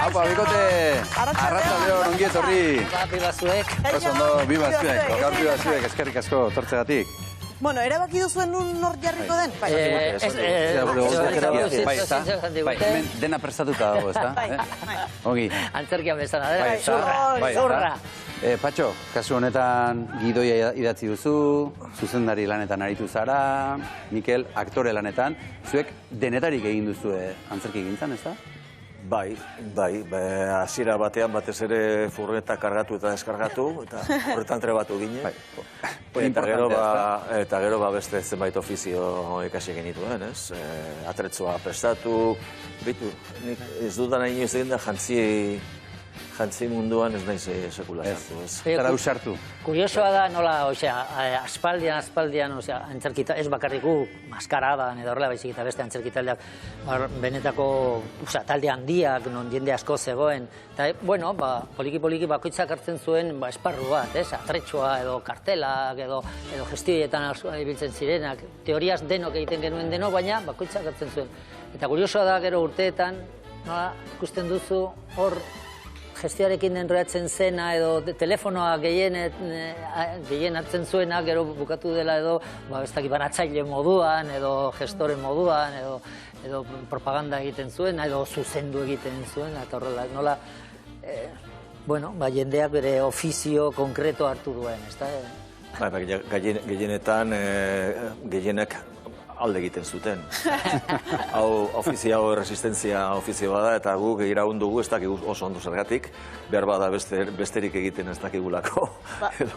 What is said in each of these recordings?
Haupa, bikote, arratsaldeon ongi etorri. Biba zuek. Oso ondo, biba zuek, gaur biba zuek, eskerrik asko tortzegatik. Bueno, erabaki duzuen nor jarriko den? Bai, hemen dena prestatuta dago, ezta? Ongi. Antzerkian bezala, dara? Zorra. Patxo, kasu honetan gidoia idatzi duzu, zuzendari lanetan aritu zara, Mikel, aktore lanetan, zuek denetarik egin duzu antzerki gintzan, ezta? Bai, hasiera batean batez ere furgoneta kargatu eta deskargatu, eta horretan trebatu ginen. Eta gero beste zenbait ofizio ikasi genituen, ez? Atretsua prestatu, bitu, ez dudan hain inoiz egin da jantzi munduan ez naiz sekula sartu, ez? Zara usartu. Kuriosoa da nola, aspaldian, antzerkita, ez bakarriku maskaradan edo horrela baizik eta beste antzerkitaldeak benetako talde handiak, non jende asko zegoen. Eta, bueno, poliki bakoitzak hartzen zuen esparru bat, ez? Atretsua edo kartelak edo gestioetan ibiltzen zirenak. Teoriaz denok egiten genuen denok, baina bakoitzak hartzen zuen. Eta kuriosoa da gero urteetan, nola, ikusten duzu hor gestioarekin enroatzen zena edo telefonoa gehien hartzen zuena, gero bukatu dela edo banatzaile moduan edo gestore moduan edo propaganda egiten zuena edo zuzendu egiten zuena eta horrela, nola, jendeak bere ofizio konkreto hartu duen, ezta? Gehienetan, gehienek alde egiten zuten. Hau ofizio resistentzia ofizio bada eta guk iraun dugu ez dakik oso ondo zergatik, behar bada besterik egiten ez dakigulako.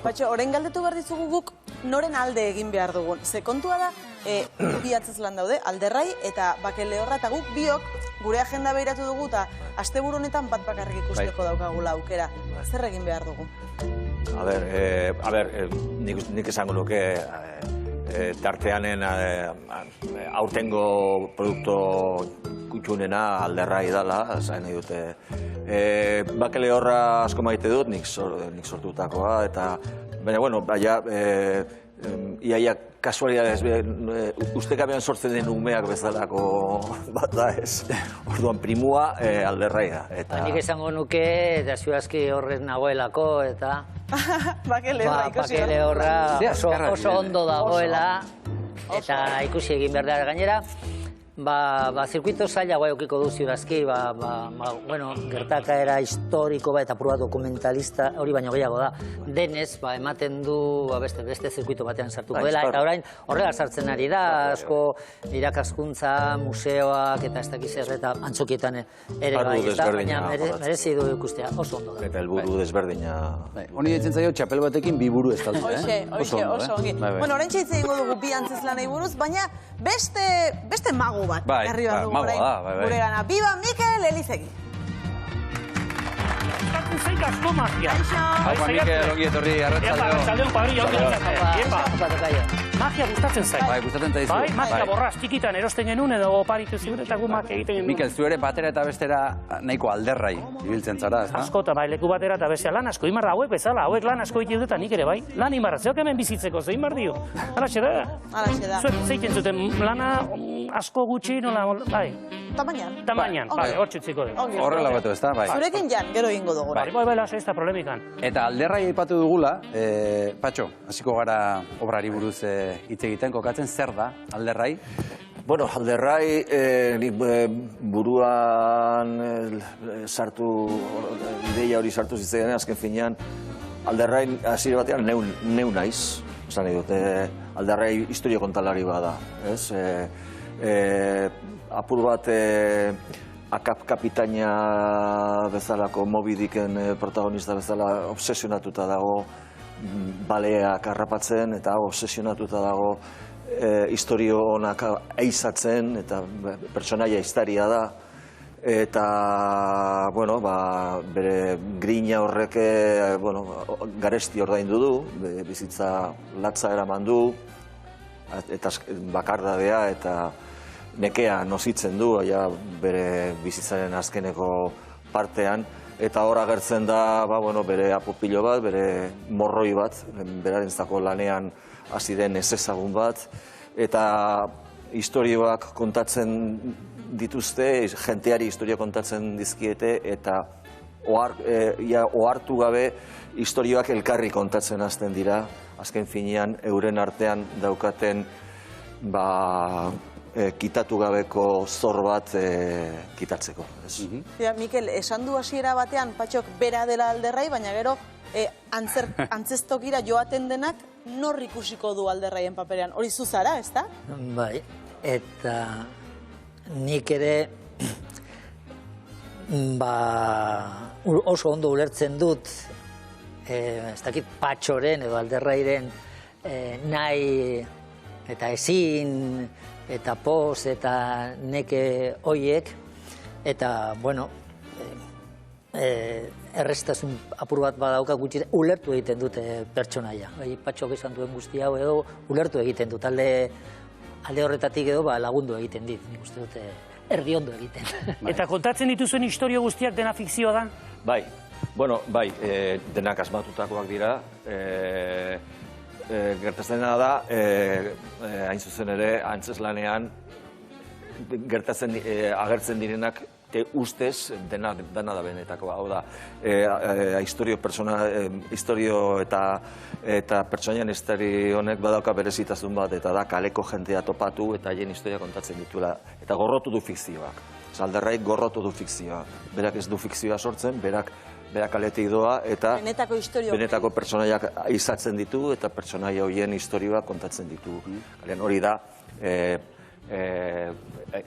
Patxo, orain galdetu behar dizugu guk noren alde egin behar dugun. Ze kontua da, bi antzezlan daude, Alderrai eta Bake Lehorra, eta guk biok gure agenda behiratu dugu eta asteburu honetan bat bakarrik ikusteko daukagula aukera. Zer egin behar dugu? Nik esango nuke tarteanen aurtengo produkto kutxunena Alderrai dela, zain nahi dute. Bake Lehorra asko maite dut, nik sortutakoa, eta baina, iaia kasualidadez, ustekabean sortzen den umeak bezalako bat da ez. Orduan primua Alderrai da. Nik esango nuke, eta ziurazki horren nagoelako, eta Bake Lehorra oso ondo dagoela, eta ikusi egin behar da gainera. Zirkuito zaila eukiko du ziurazki, gertakaera historiko eta prueba dokumentalista hori baino gehiago da. Denez, ematen du beste zirkuito batean sartuko dela, eta orain horrela sartzen ari da, asko irakaskuntza, museoak eta ez dakiz eta antzokietan ere bai, baina merezi du ikustea, oso ondo da. Eta helburu desberdina. Honi ditzen zaio, txapel batekin bi buru ez dut, oso ongi. Bueno, orain txaitzen ingo dugu bi antzeslanei buruz, baina beste mago bat, garri bat dugu gure gana. Biba Mikel Elizegi. Zeik asko magia. Haupa Mikel, ongi etorri, arratsaldeon padrilla, magia gustatzen zait. Bai, gustatzen zaizu. Bai, magia borraz txikitan erosten genuen edo oparitu ziur eta gu magia egiten genuen. Mikel, zu ere batera eta bestera nahiko Alderrai ibiltzen zara, ezta? Askota, leku batera eta bestea lan asko, imar da hauek bezala, hauek lan asko egiten dut eta nik ere bai. Lan imarra, zeok hemen bizitzeko, ze imar dio. Halaxe da. Zuek zeiten zuten lana asko gutxi nola, bai. Tamainan, hor txutziko dut. Horrela batu, ezta? Zurekin jan, gero ingo dugu. Bai, ez da problemikan. Eta Alderrai aipatu dugula, Patxo, hasiko gara obrari buruz hitz egiten, kokatzen zer da Alderrai? Bueno, Alderrai buruan ideia hori sartu zitzaidan, azken finean, Alderrai hasiera batean neu naiz, esan nahi dute, Alderrai historio kontalari bada, ez? Apur bat Akap kapitaina bezalako Moby Dicken protagonista bezala obsesionatuta dago baleak harrapatzen eta obsesionatuta dago historio honak eizatzen eta pertsonaia historia da eta bere grina horrek garesti ordaindu du, bizitza latza eraman du eta bakardadea eta nekea nozitzen du, bere bizitzaren azkeneko partean, eta hor agertzen da bere apopilo bat, bere morroi bat, berarentzako lanean hasi den ezezagun bat, eta historioak kontatzen dituzte, jenteari historia kontatzen dizkiete, eta ohartu gabe historioak elkarri kontatzen hasten dira, azken finean euren artean daukaten kitatu gabeko zor bat kitatzeko. Mikel, esan du hasiera batean Patxok bera dela Alderrai, baina gero antzestokira joaten denak nor ikusiko du Alderraien paperean. Hori zuzara, ez da? Bai, eta nik ere oso ondo ulertzen dut, ez dakit Patxoren edo Alderrairen nahi eta ezin eta poz eta neke hoiek, eta, bueno, erreztasun apur bat badauka gutxi, ulertu egiten dute pertsonaia. Patxok esan duen guzti hau edo ulertu egiten dut, alde horretatik edo lagundu egiten dit, nik uste dute erdi ondo egiten. Eta kontatzen dituzuen historio guztiak dena fikzioa da? Bai, denak asmatutakoak dira. Gertatzen dena da, hain zuzen ere, antzeslanean agertzen direnak ustez dena da benetakoa. Hau da, historio eta pertsonaian estari honek badauka berezitasun bat, eta da kaleko jentea topatu eta haien historia kontatzen dituela. Eta gorrotu du fikzioak. Alderraik gorrotu du fikzioa. Berak ez du fikzioa sortzen, berak kaletik doa eta benetako pertsonaiak izatzen ditu eta pertsonaia horien historioak kontatzen ditu. Hori da,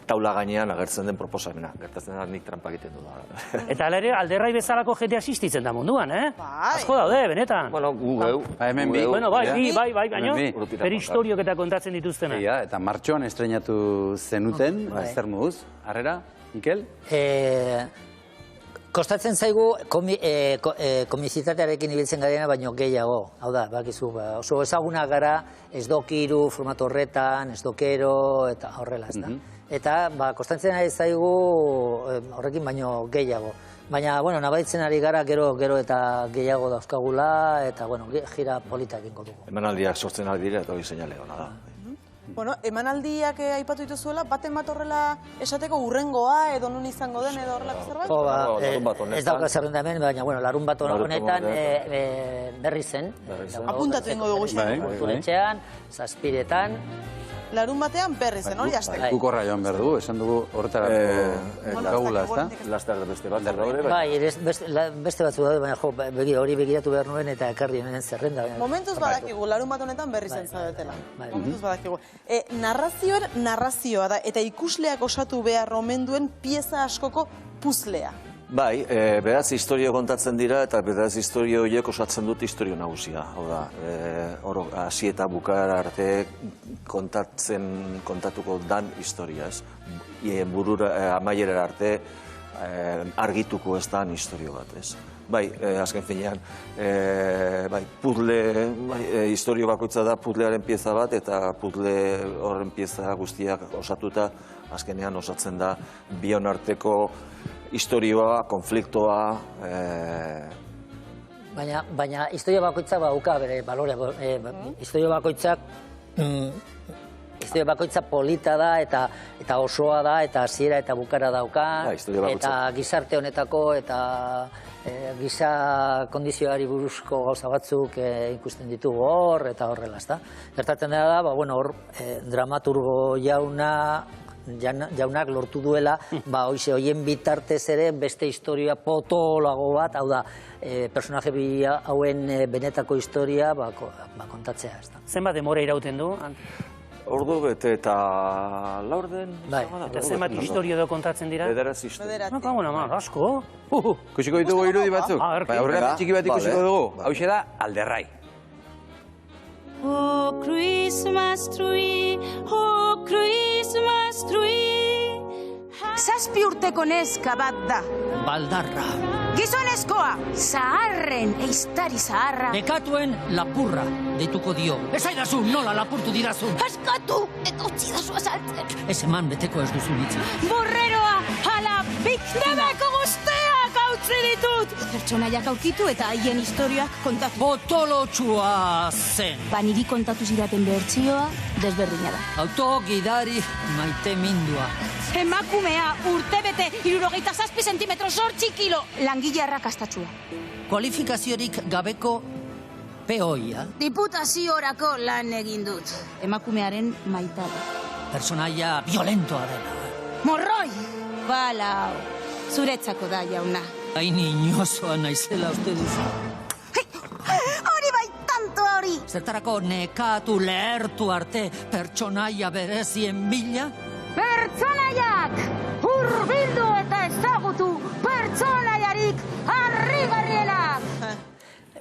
taula gainean agertzen den proposamena. Gertatzen da nik trampa egiten du da. Eta ere, Alderrai bezalako jende asistitzen da munduan, Asko daude, benetan. Bueno, gu Hemen bi. Bueno, bai, baina, per historiok eta kontatzen dituztena. Eta martxoan estrenatu zenuten, zer moduz, harrera, Mikel? Kostatzen zaigu komizitatearekin ibiltzen garena, baino gehiago. Hau da, bakizu, oso ezagunak gara, ez dokiru, formato horretan, ez dokero, eta horrela, ez da. Eta, kostatzen ari zaigu horrekin baino gehiago. Baina, bueno, nabaitzen ari gara, gero eta gehiago dauzkagula, eta, bueno, gira politak ingo dugu. Emanaldiak sortzen ari dira, eta hori seinale hona da. Bueno, emanaldiak aipatu dituzuela, baten bat horrela esateko urrengoa, edo nun izango den, edo horrelako zerbait? Ez dauka zerrenda hemen, baina, bueno, larun bat honetan berri zen. Apuntatu ingo dugu xean. Kulturetxean, zazpiretan. Larun batean berri zen, hori azte. Kukorra joan behar dugu, esan dugu horretarako gagula, ez da? Laster beste bat daude, bai, beste batzu daude, baina hori begiratu behar nuen eta ekarri honen zerrenda. Momentuz badakigu, larun bat honetan berri zen zaudetela. Momentuz badakigu. Narrazioa da, eta ikusleak osatu behar omen duen pieza askoko puzlea. Bai, beraz historio kontatzen dira eta beraz historio horiek osatzen dut historio nagusia. Hau da, hasi eta bukaera arte kontatuko dan historia, ez? Amaierara arte argituko ez dan historio bat, ez? Bai, azken finean, historio bakoitza da puzlearen pieza bat, eta puzle horren pieza guztiak osatuta, azkenean osatzen da bion arteko historioa, konfliktoa... Baina historio bakoitzak bauka bere balorea. Historio bakoitza polita da, eta osoa da, eta hasiera eta bukara dauka, eta gizarte honetako, eta giza kondizioari buruzko gauza batzuk ikusten ditugu hor, eta horrela, ezta? Gertatzen da, hor dramaturgo jaunak lortu duela, hoien bitartez ere beste historia potolago bat, hau da, personaje hauen benetako historia kontatzea, ez da. Zenbat demora irauten du? Ordu bete eta laurden. Eta zenbat historio edo kontatzen dira? Bederatzi historio. Asko. Ikusiko ditugu irudi batzuk? Aurrean txiki bat ikusiko dugu. Hau da, Alderrai. Oh, Christmas tree, oh, Christmas tree. 7 urteko neska bat da. Baldarra. Gizonezkoa, zaharren, eiztari zaharra. Nekatuen lapurra deituko dio. Ez aidazu, nola lapurtu didazun. Askatu, eta utzi dazu azaltzen. Ez eman beteko ez duzu nitza. Borreroa, ala biktimeko guzteak hautzi ditut. Pertsonaiak aurkitu eta haien historioak kontatu. Potolotsua zen. Niri kontatu zidaten bertsioa, desberdina da. Auto gidari maite mindua. Emakumea urtebete 67 zentimetro 8 kilo. Langile arrakastatsua. Kualifikaziorik gabeko peoia. Diputaziorako lan egin dut. Emakumearen maitada. Personaia violentoa dela. Morroi! Bala, zuretzako da, jauna. Hain inozoa naizela uste duzu. Hori bai, tanto hori! Zertarako nekatu lehertu arte pertsonaia berezien bila? Pertsonaiak! Hurbildu eta ezagutu pertsonaiarik harrigarrienak!